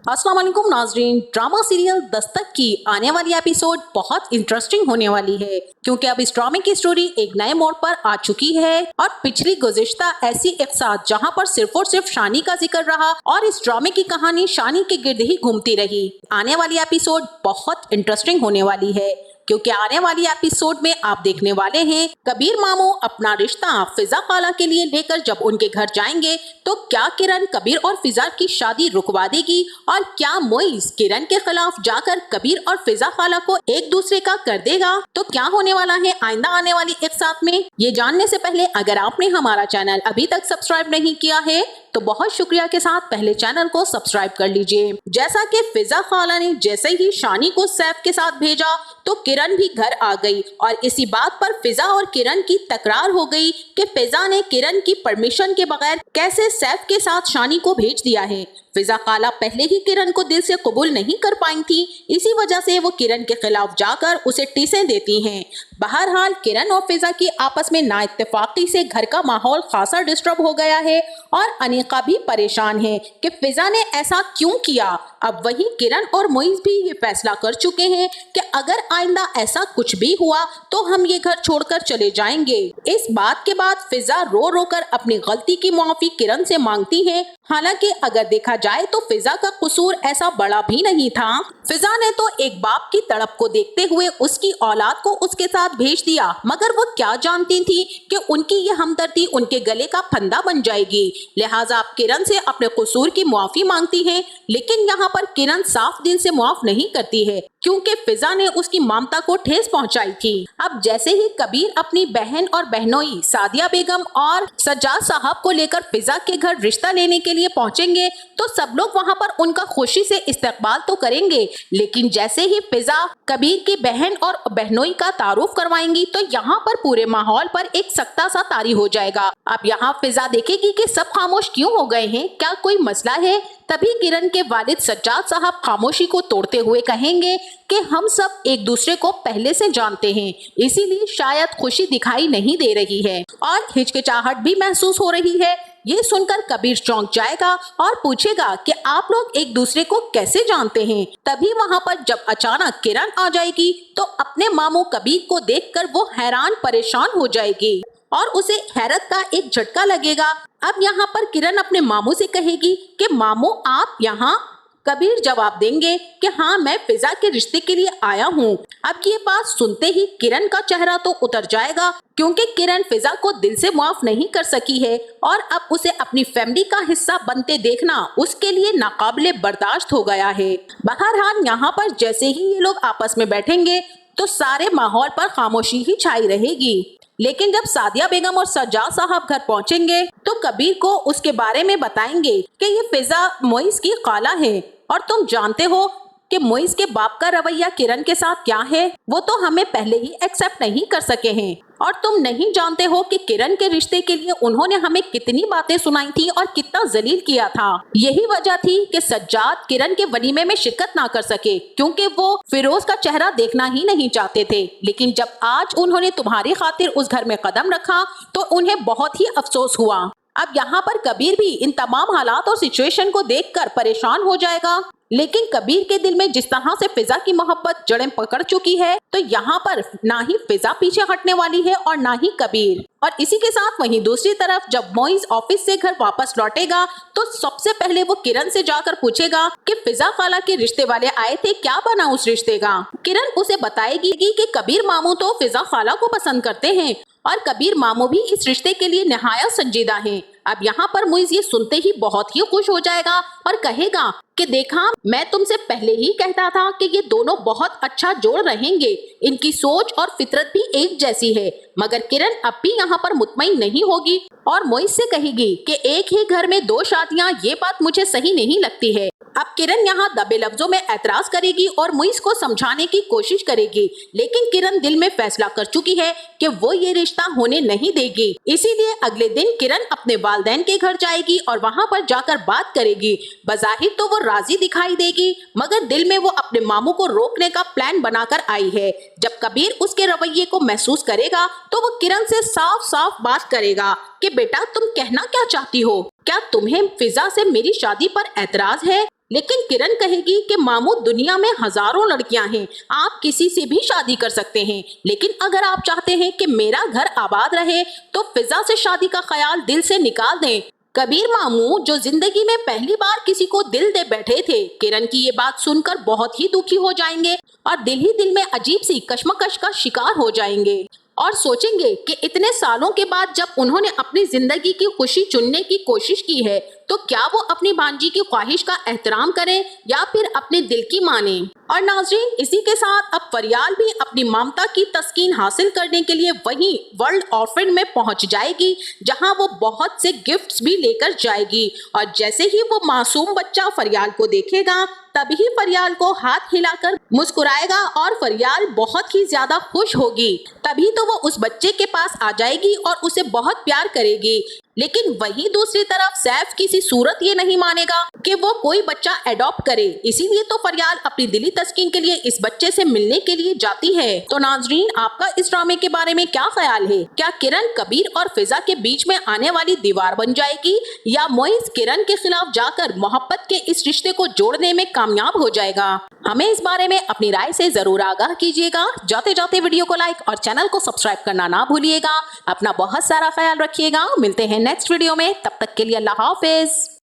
अस्सलाम वालेकुम नाजरीन। ड्रामा सीरियल दस्तक की आने वाली एपिसोड बहुत इंटरेस्टिंग होने वाली है क्योंकि अब इस ड्रामे की स्टोरी एक नए मोड़ पर आ चुकी है और पिछली गुज़िश्ता ऐसी एक साथ जहां पर सिर्फ और सिर्फ शानी का जिक्र रहा और इस ड्रामे की कहानी शानी के गिर्द ही घूमती रही। आने वाली एपिसोड बहुत इंटरेस्टिंग होने वाली है क्योंकि आने वाली एपिसोड में आप देखने वाले हैं कबीर मामू अपना रिश्ता फिजा खाला के लिए लेकर जब उनके घर जाएंगे तो क्या किरण कबीर और फिजा की शादी रुकवा देगी और क्या मोइज किरण के खिलाफ जाकर कबीर और फिजा खाला को एक दूसरे का कर देगा। तो क्या होने वाला है आइंदा आने वाली एक साथ में, ये जानने से पहले अगर आपने हमारा चैनल अभी तक सब्सक्राइब नहीं किया है तो बहुत शुक्रिया के साथ पहले चैनल को सब्सक्राइब कर लीजिए। जैसा कि फिजा खाला ने जैसे ही शानी को सैफ के साथ भेजा तो किरण भी घर आ गई और इसी बात पर फिजा और किरण की तकरार हो गई कि फिजा ने किरण की परमिशन के बगैर कैसे सैफ के साथ शानी को भेज दिया है। फिजा खाला पहले ही किरण को दिल से कबूल नहीं कर पाई थी, इसी वजह से वो किरण के खिलाफ जाकर उसे टीसें देती हैं। बहरहाल किरण और फिजा की आपस में नाइत्तेफाकी से घर का माहौल खासा डिस्टर्ब हो गया है और अनीका भी परेशान है कि फिजा ने ऐसा क्यों किया। अब वही किरण और मोइज भी ये फैसला कर चुके हैं कि अगर आइंदा ऐसा कुछ भी हुआ तो हम ये घर छोड़कर चले जाएंगे। इस बात के बाद फिजा रो रो कर अपनी गलती की माफी किरण से मांगती है। हालांकि अगर देखा जाए तो फिजा का कसूर ऐसा बड़ा भी नहीं था। फिजा ने तो एक बाप की तड़प को देखते हुए उसकी औलाद को उसके साथ भेज दिया, मगर वो क्या जानती थी कि उनकी ये हमदर्दी उनके गले का फंदा बन जाएगी। लिहाजा आप किरण से अपने कसूर की माफी मांगती हैं, लेकिन यहाँ पर किरण साफ दिल से माफ नहीं करती है क्योंकि फिजा ने उसकी ममता को ठेस पहुंचाई थी। अब जैसे ही कबीर अपनी बहन और बहनोई सादिया बेगम और सज्जाद साहब को लेकर फिजा के घर रिश्ता लेने के लिए पहुंचेंगे तो सब लोग वहां पर उनका खुशी से इस्तकबाल तो करेंगे, लेकिन जैसे ही फिजा कबीर की बहन और बहनोई का तारुफ करवाएंगी तो यहाँ पर पूरे माहौल पर एक सख्ता सा तारी हो जाएगा। अब यहाँ फिजा देखेगी कि सब खामोश क्यों हो गए हैं, क्या कोई मसला है। तभी किरण के वालिद सज्जाद साहब खामोशी को तोड़ते हुए कहेंगे कि हम सब एक दूसरे को पहले से जानते हैं, इसीलिए शायद खुशी दिखाई नहीं दे रही है और हिचकिचाहट भी महसूस हो रही है। ये सुनकर कबीर चौंक जाएगा और पूछेगा कि आप लोग एक दूसरे को कैसे जानते हैं। तभी वहाँ पर जब अचानक किरण आ जाएगी तो अपने मामू कबीर को देखकर वो हैरान परेशान हो जाएगी और उसे हैरत का एक झटका लगेगा। अब यहाँ पर किरण अपने मामू से कहेगी कि मामू आप यहाँ। कबीर जवाब देंगे कि हाँ, मैं फिजा के रिश्ते के लिए आया हूँ। अब ये बात सुनते ही किरण का चेहरा तो उतर जाएगा क्योंकि किरण फिजा को दिल से माफ नहीं कर सकी है और अब उसे अपनी फैमिली का हिस्सा बनते देखना उसके लिए नाकाबिले बर्दाश्त हो गया है। बहरहाल यहाँ पर जैसे ही ये लोग आपस में बैठेंगे तो सारे माहौल पर खामोशी ही छाई रहेगी, लेकिन जब सादिया बेगम और सज्जाद साहब घर पहुंचेंगे तो कबीर को उसके बारे में बताएंगे कि ये फिजा मोइज की खाला है और तुम जानते हो कि मोइज के बाप का रवैया किरण के साथ क्या है, वो तो हमें पहले ही एक्सेप्ट नहीं कर सके हैं और तुम नहीं जानते हो कि किरण के रिश्ते के लिए उन्होंने हमें कितनी बातें सुनाई थी और कितना जलील किया था। यही वजह थी कि सज्जाद किरण के वलीमे में शिरकत ना कर सके क्योंकि वो फिरोज का चेहरा देखना ही नहीं चाहते थे, लेकिन जब आज उन्होंने तुम्हारी खातिर उस घर में कदम रखा तो उन्हें बहुत ही अफसोस हुआ। अब यहाँ पर कबीर भी इन तमाम हालात और सिचुएशन को देखकर परेशान हो जाएगा, लेकिन कबीर के दिल में जिस तरह से फिजा की मोहब्बत जड़ें पकड़ चुकी है तो यहाँ पर ना ही फिजा पीछे हटने वाली है और ना ही कबीर। और इसी के साथ वहीं दूसरी तरफ जब मोइज ऑफिस से घर वापस लौटेगा तो सबसे पहले वो किरण से जाकर पूछेगा कि फिजा खाला के रिश्ते वाले आए थे, क्या बना उस रिश्ते का। किरण उसे बताएगी कि कबीर मामू तो फिजा खाला को पसंद करते हैं और कबीर मामू भी इस रिश्ते के लिए निहायत संजीदा हैं। अब यहाँ पर मोइज ये सुनते ही बहुत ही खुश हो जाएगा और कहेगा कि देखा, मैं तुमसे पहले ही कहता था कि ये दोनों बहुत अच्छा जोड़ रहेंगे, इनकी सोच और फितरत भी एक जैसी है। मगर किरण अब भी यहाँ पर मुतमईन नहीं होगी और मोइज से कहेगी कि एक ही घर में दो शादियाँ, ये बात मुझे सही नहीं लगती है। अब किरण यहाँ दबे लफ्जों में एतराज करेगी और मोइज को समझाने की कोशिश करेगी, लेकिन किरण दिल में फैसला कर चुकी है कि वो ये रिश्ता होने नहीं देगी। इसीलिए अगले दिन किरण अपने वालिदैन के घर जाएगी और वहाँ पर जाकर बात करेगी। बज़ाहिर तो वो राजी दिखाई देगी, मगर दिल में वो अपने मामू को रोकने का प्लान बनाकर आई है। जब कबीर उसके रवैये को महसूस करेगा तो वो किरण से साफ साफ बात करेगा कि बेटा, तुम कहना क्या चाहती हो? क्या तुम्हें फिजा से मेरी शादी पर एतराज है? लेकिन किरण कहेगी कि मामू दुनिया में हजारों लड़कियां हैं, आप किसी से भी शादी कर सकते हैं, लेकिन अगर आप चाहते हैं कि मेरा घर आबाद रहे तो फिजा से शादी का ख्याल दिल से निकाल दें। कबीर मामू जो जिंदगी में पहली बार किसी को दिल दे बैठे थे, किरण की ये बात सुनकर बहुत ही दुखी हो जाएंगे और दिल ही दिल में अजीब सी कश्मकश का शिकार हो जाएंगे और सोचेंगे कि इतने सालों के बाद जब उन्होंने अपनी जिंदगी की खुशी चुनने की कोशिश की है तो क्या वो अपनी भांजी की ख्वाहिश का एहतराम करें या फिर अपने दिल की माने। और नाज़रीन, इसी के साथ अब फरियाल भी अपनी ममता की तस्कीन हासिल करने के लिए वहीं वर्ल्ड ऑर्फन में पहुंच जाएगी, जहां वो बहुत से गिफ्ट्स भी लेकर जाएगी। और जैसे ही वो मासूम बच्चा फरियाल को देखेगा तभी फरियाल को हाथ हिलाकर मुस्कुराएगा और फरियाल बहुत ही ज्यादा खुश होगी। तभी तो वो उस बच्चे के पास आ जाएगी और उसे बहुत प्यार करेगी। लेकिन वहीं दूसरी तरफ सैफ किसी सूरत ये नहीं मानेगा कि वो कोई बच्चा एडॉप्ट करे, इसीलिए तो फरियाल अपनी दिली तस्कीन के लिए इस बच्चे से मिलने के लिए जाती है। तो नाजरीन, आपका इस ड्रामे के बारे में क्या ख्याल है? क्या किरण कबीर और फिजा के बीच में आने वाली दीवार बन जाएगी या मोइज किरण के खिलाफ जाकर मोहब्बत के इस रिश्ते को जोड़ने में कामयाब हो जाएगा? हमें इस बारे में अपनी राय से जरूर आगाह कीजिएगा। जाते जाते वीडियो को लाइक और चैनल को सब्सक्राइब करना ना भूलिएगा। अपना बहुत सारा ख्याल रखिएगा। मिलते हैं नेक्स्ट वीडियो में, तब तक के लिए अल्लाह हाफिज।